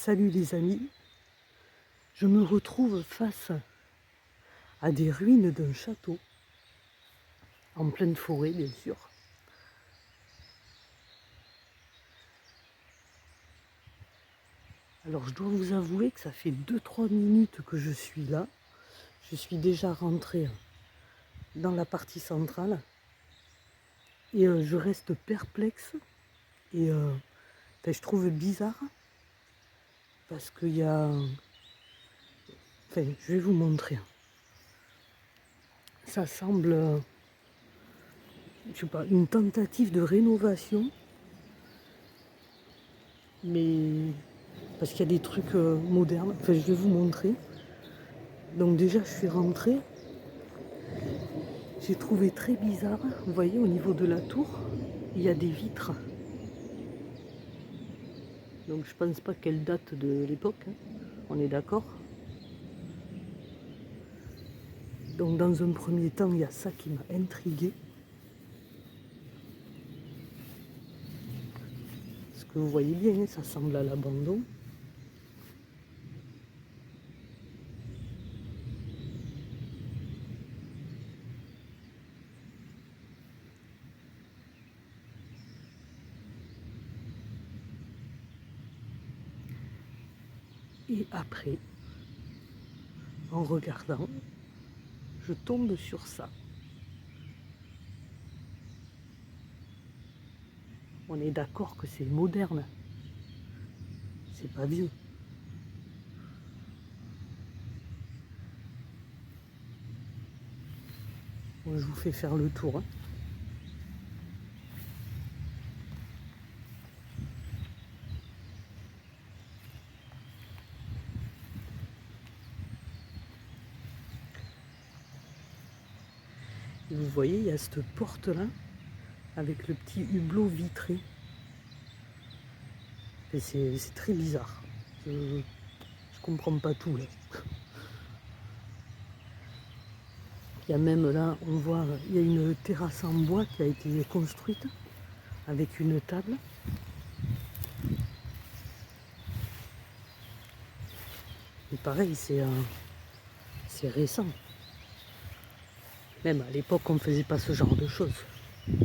Salut les amis, je me retrouve face à des ruines d'un château, en pleine forêt bien sûr. Alors je dois vous avouer que ça fait 2-3 minutes que je suis là. Je suis déjà rentrée dans la partie centrale et je reste perplexe et je trouve bizarre parce qu'il y a... Enfin, je vais vous montrer. Ça semble, je sais pas, une tentative de rénovation, mais parce qu'il y a des trucs modernes. Enfin, je vais vous montrer. Donc déjà, je suis rentrée. J'ai trouvé très bizarre, vous voyez, au niveau de la tour, il y a des vitres. Donc je pense pas qu'elles datent de l'époque, hein. On est d'accord. Donc dans un premier temps, il y a ça qui m'a intriguée. Parce que vous voyez bien, hein, ça semble à l'abandon. Et après, en regardant, je tombe sur ça. On est d'accord que c'est moderne. C'est pas vieux. Bon, je vous fais faire le tour, hein. Et vous voyez, il y a cette porte-là, avec le petit hublot vitré. Et c'est très bizarre. Je comprends pas tout là. Il y a même là, on voit, il y a une terrasse en bois qui a été construite avec une table. Et pareil, c'est récent. Même à l'époque, on ne faisait pas ce genre de choses. Vous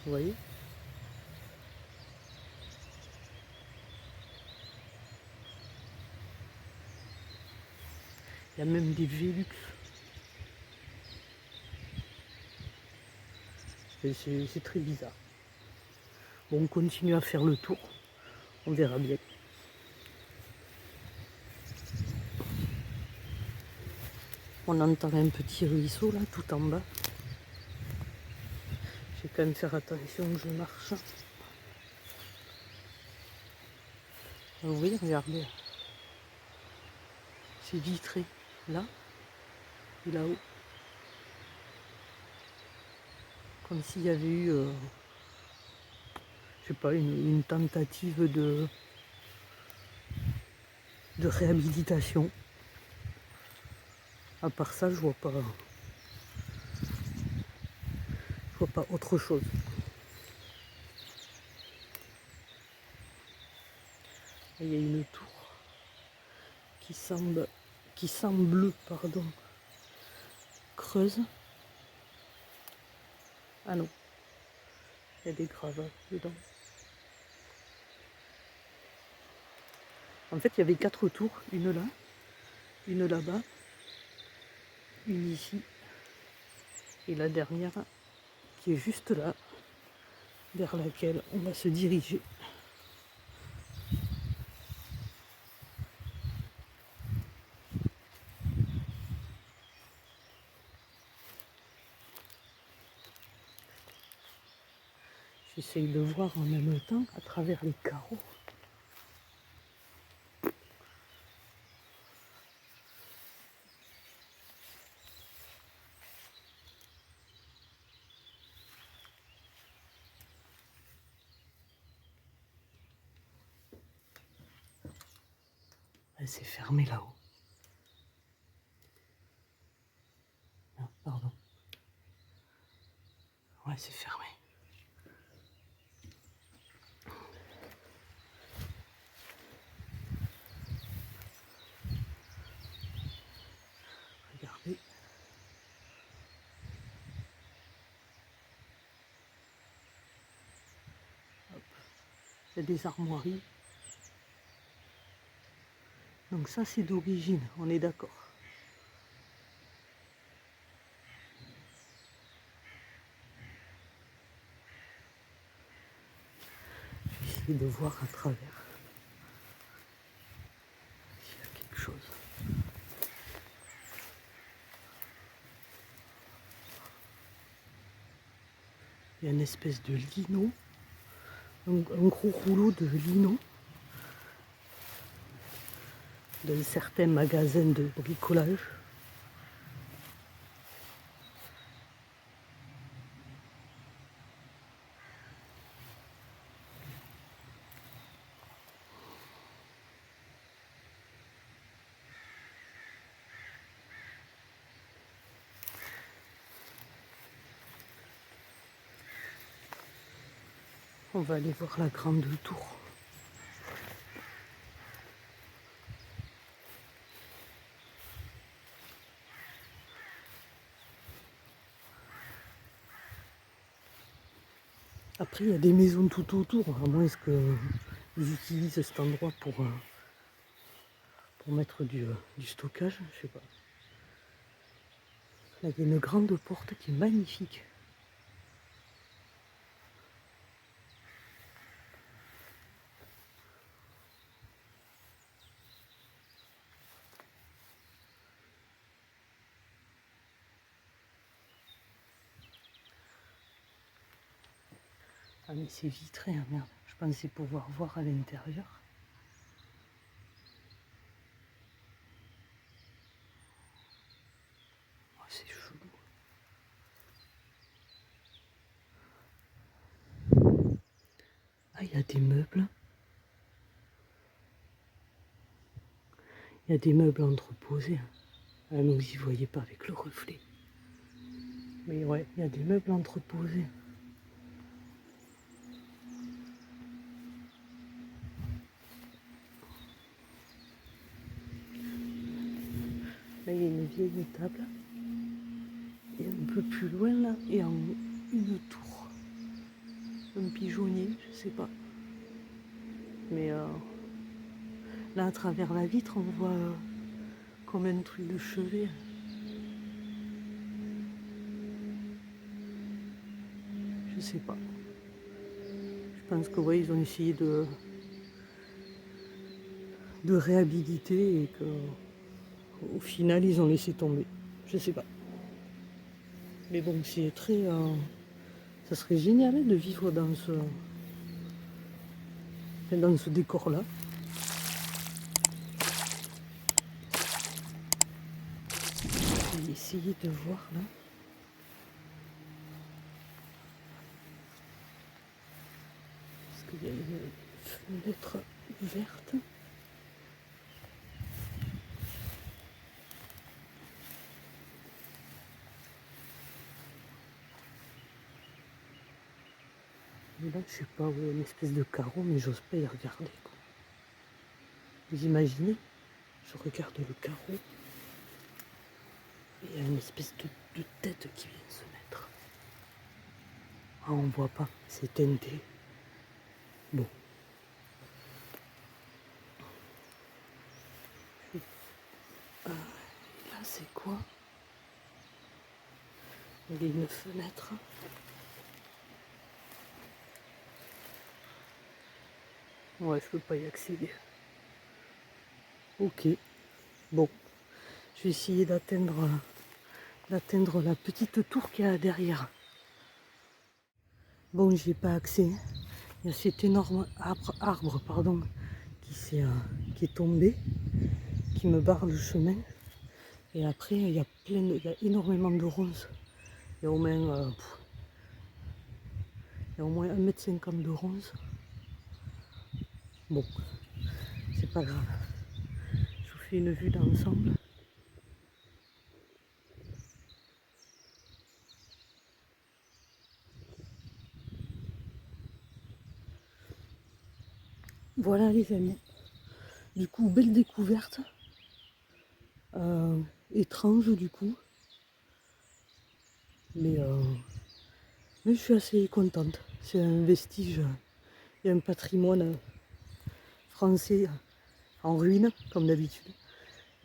voyez? Il y a même des Velux. C'est très bizarre. Bon, on continue à faire le tour. On verra bien. On entend un petit ruisseau là, tout en bas. Je vais quand même faire attention que je marche. Vous voyez, regardez. C'est vitré. Là et là-haut. Comme s'il y avait eu, je sais pas, une tentative de réhabilitation. À part ça, je vois pas autre chose. Il y a une tour qui semble, pardon, creuse. Ah non, il y a des gravats dedans. En fait, il y avait 4 tours, une là, une là-bas, une ici, et la dernière qui est juste là, vers laquelle on va se diriger. J'essaye de voir en même temps à travers les carreaux. Ah, c'est fermé là-haut. Ah, pardon. Ouais, c'est fermé. Il y a des armoiries. Donc ça c'est d'origine, on est d'accord. Je vais essayer de voir à travers s'il y a quelque chose. Il y a une espèce de lino, un gros rouleau de lino dans certains magasins de bricolage. On va aller voir la grande tour. Après, il y a des maisons tout autour, à moins qu'ils utilisent cet endroit pour mettre du stockage, je sais pas. Là, il y a une grande porte qui est magnifique. Ah mais c'est vitré, hein, merde. Je pensais pouvoir voir à l'intérieur. Oh, c'est chelou. Ah, il y a des meubles. Il y a des meubles entreposés. Ah non, vous y voyez pas avec le reflet. Mais ouais, il y a des meubles entreposés. Là, il y a une vieille table. Et un peu plus loin, là, il y a une tour. Un pigeonnier, je sais pas. Mais là, à travers la vitre, on voit comme un truc de chevet. Je sais pas. Je pense que ouais, ils ont essayé de réhabiliter et qu'au final, ils ont laissé tomber. Je sais pas. Mais bon, c'est très... ça serait génial, hein, de vivre dans ce décor-là. Je vais essayer de voir là. Parce qu'il y a une fenêtre ouverte. Et là, je sais pas, ouais, une espèce de carreau, mais j'ose pas y regarder, quoi. Vous imaginez? Je regarde le carreau. Et il y a une espèce de tête qui vient se mettre. Ah, on voit pas, c'est teinté. Bon. Là, c'est quoi? Il y a une fenêtre. Ouais, je peux pas y accéder. Ok. Bon. Je vais essayer d'atteindre la petite tour qu'il y a derrière. Bon, j'ai pas accès. Il y a cet énorme arbre pardon, qui est tombé, qui me barre le chemin. Et après, il y a énormément de ronces. Il y a au moins, il y a au moins 1,50 m de ronces. Bon, c'est pas grave. Je vous fais une vue d'ensemble. Voilà les amis. Du coup, belle découverte. Étrange du coup. Mais je suis assez contente. C'est un vestige Il y a un patrimoine français en ruine, comme d'habitude.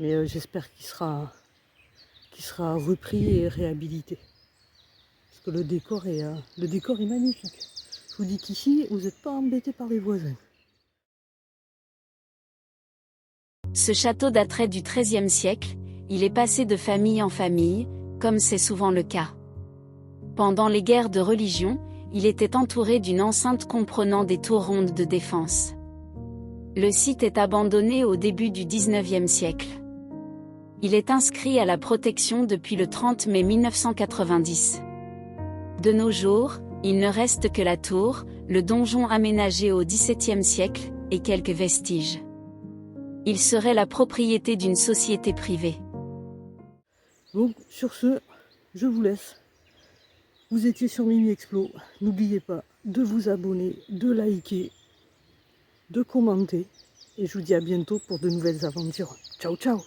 Mais j'espère qu'il sera repris et réhabilité. Parce que le décor est magnifique. Je vous dis qu'ici, vous n'êtes pas embêtés par les voisins. Ce château daterait du XIIIe siècle, il est passé de famille en famille, comme c'est souvent le cas. Pendant les guerres de religion, il était entouré d'une enceinte comprenant des tours rondes de défense. Le site est abandonné au début du XIXe siècle. Il est inscrit à la protection depuis le 30 mai 1990. De nos jours, il ne reste que la tour, le donjon aménagé au XVIIe siècle, et quelques vestiges. Il serait la propriété d'une société privée. Donc sur ce, je vous laisse. Vous étiez sur Mimi Explo. N'oubliez pas de vous abonner, de liker, de commenter. Et je vous dis à bientôt pour de nouvelles aventures. Ciao, ciao!